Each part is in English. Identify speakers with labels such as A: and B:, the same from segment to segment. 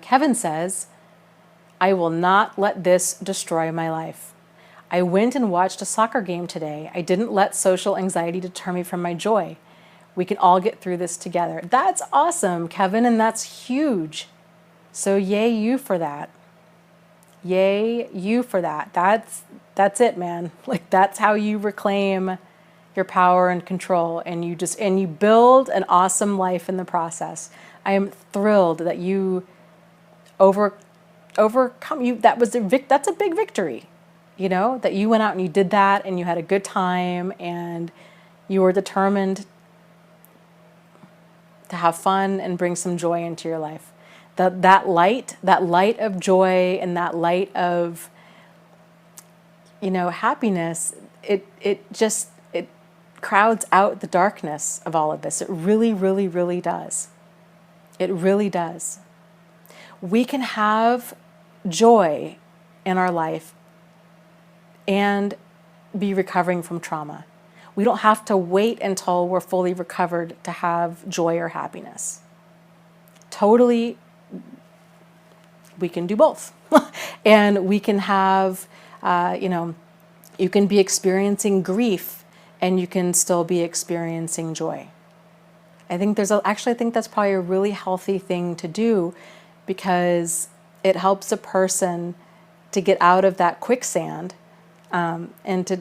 A: Kevin says, I will not let this destroy my life. I went and watched a soccer game today. I didn't let social anxiety deter me from my joy. We can all get through this together. That's awesome, Kevin, and that's huge. So yay you for that. Yay you for that. That's it, man. Like, that's how you reclaim your power and control, and you build an awesome life in the process. I am thrilled that you overcome you. That's a big victory, that you went out and you did that and you had a good time and you were determined to have fun and bring some joy into your life. That light of joy and that light of happiness, it crowds out the darkness of all of this. It really, really, really does. It really does. We can have joy in our life and be recovering from trauma. We don't have to wait until we're fully recovered to have joy or happiness. Totally, we can do both. And we can have, you can be experiencing grief and you can still be experiencing joy. I think that's probably a really healthy thing to do, because it helps a person to get out of that quicksand, and to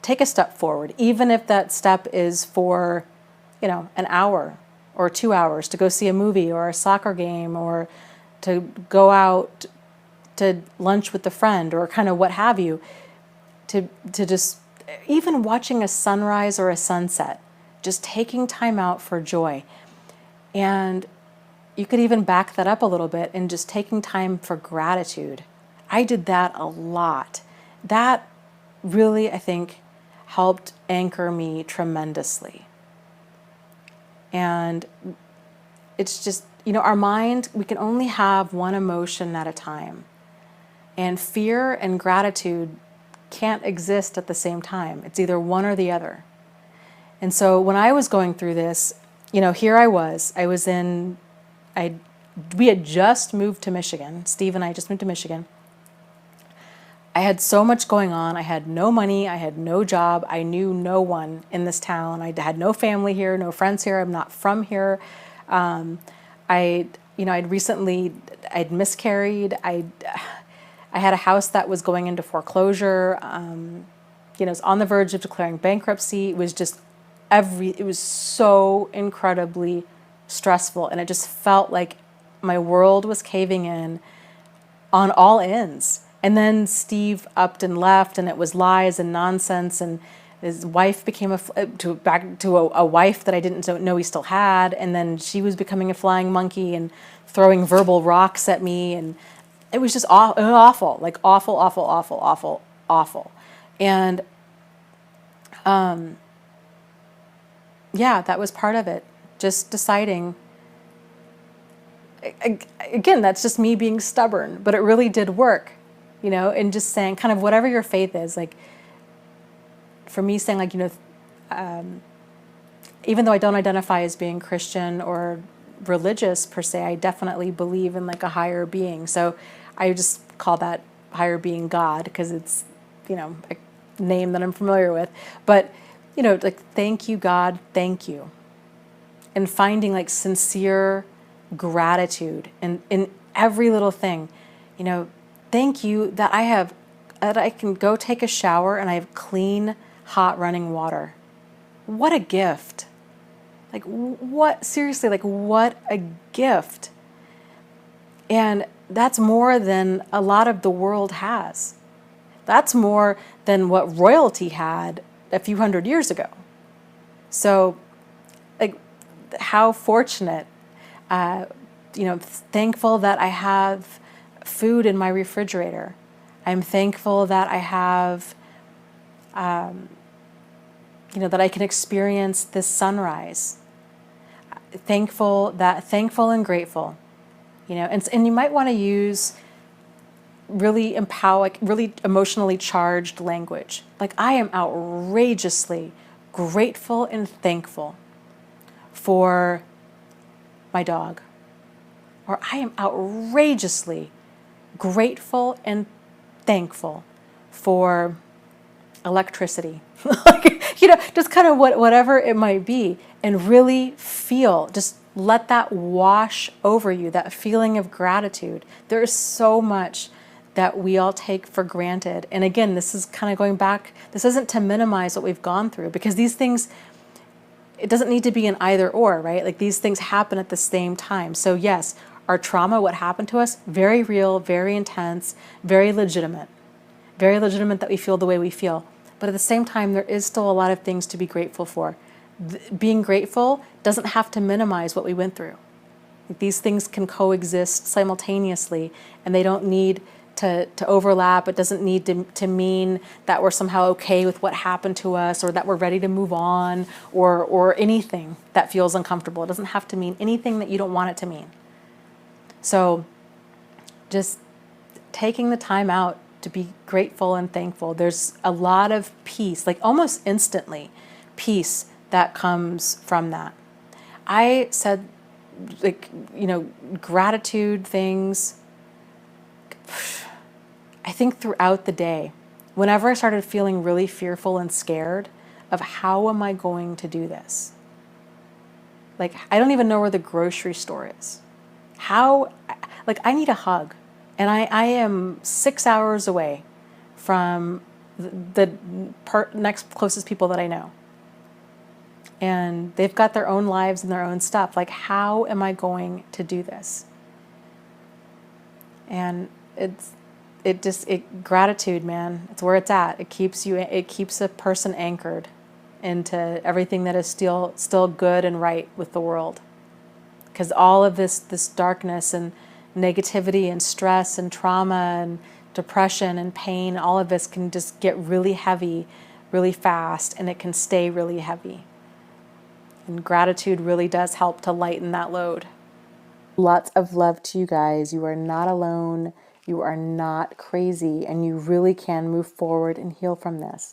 A: take a step forward, even if that step is for, an hour or 2 hours to go see a movie or a soccer game, or to go out to lunch with a friend, or kind of what have you, to just even watching a sunrise or a sunset, just taking time out for joy. And you could even back that up a little bit and just taking time for gratitude. I did that a lot. That really, I think, helped anchor me tremendously. And it's just, our mind, we can only have one emotion at a time. And fear and gratitude can't exist at the same time. It's either one or the other. And so when I was going through this, here we had just moved to Michigan. Steve and I just moved to Michigan. I had so much going on. I had no money. I had no job. I knew no one in this town. I had no family here, no friends here. I'm not from here. I'd miscarried. I had a house that was going into foreclosure. It was on the verge of declaring bankruptcy. It was just it was so incredibly stressful, and it just felt like my world was caving in on all ends. And then Steve upped and left, and it was lies and nonsense, and his wife became back to a wife that I didn't know he still had, and then she was becoming a flying monkey and throwing verbal rocks at me, and it was just awful, like awful, awful, awful, awful, awful. And that was part of it. Just deciding, again, that's just me being stubborn, but it really did work, and just saying kind of whatever your faith is, like for me saying like, even though I don't identify as being Christian or religious per se, I definitely believe in like a higher being. So I just call that higher being God, because it's, a name that I'm familiar with. But, like, thank you, God, thank you. And finding like sincere gratitude in every little thing. Thank you that I can go take a shower and I have clean, hot running water. What a gift. Like, seriously, like, what a gift. And that's more than a lot of the world has. That's more than what royalty had a few hundred years ago. So, like, how fortunate, thankful that I have food in my refrigerator. I'm thankful that I have, that I can experience this sunrise. Thankful and grateful, and you might want to use really really emotionally charged language. Like, I am outrageously grateful and thankful for my dog. or I am outrageously grateful and thankful for electricity. Like, just kind of whatever it might be, and really feel, just let that wash over you, that feeling of gratitude. There is so much that we all take for granted. And again, this is kind of going back, this isn't to minimize what we've gone through, because these things, it doesn't need to be an either or, right? Like, these things happen at the same time. So yes, our trauma, what happened to us, very real, very intense, very legitimate that we feel the way we feel. But at the same time, there is still a lot of things to be grateful for. Being grateful doesn't have to minimize what we went through. Like, these things can coexist simultaneously, and they don't need to overlap. It doesn't need to mean that we're somehow okay with what happened to us, or that we're ready to move on, or anything that feels uncomfortable. It doesn't have to mean anything that you don't want it to mean. So just taking the time out to be grateful and thankful. There's a lot of peace, like almost instantly, peace that comes from that. I said, like, gratitude things, I think throughout the day, whenever I started feeling really fearful and scared of how am I going to do this? Like, I don't even know where the grocery store is. I need a hug. And I am 6 hours away from the next closest people that I know. And they've got their own lives and their own stuff. Like, how am I going to do this? And gratitude, man, it's where it's at. It keeps a person anchored into everything that is still good and right with the world. Because all of this darkness and negativity and stress and trauma and depression and pain, all of this can just get really heavy really fast, and it can stay really heavy. And gratitude really does help to lighten that load. Lots of love to you guys. You are not alone. You are not crazy, and you really can move forward and heal from this.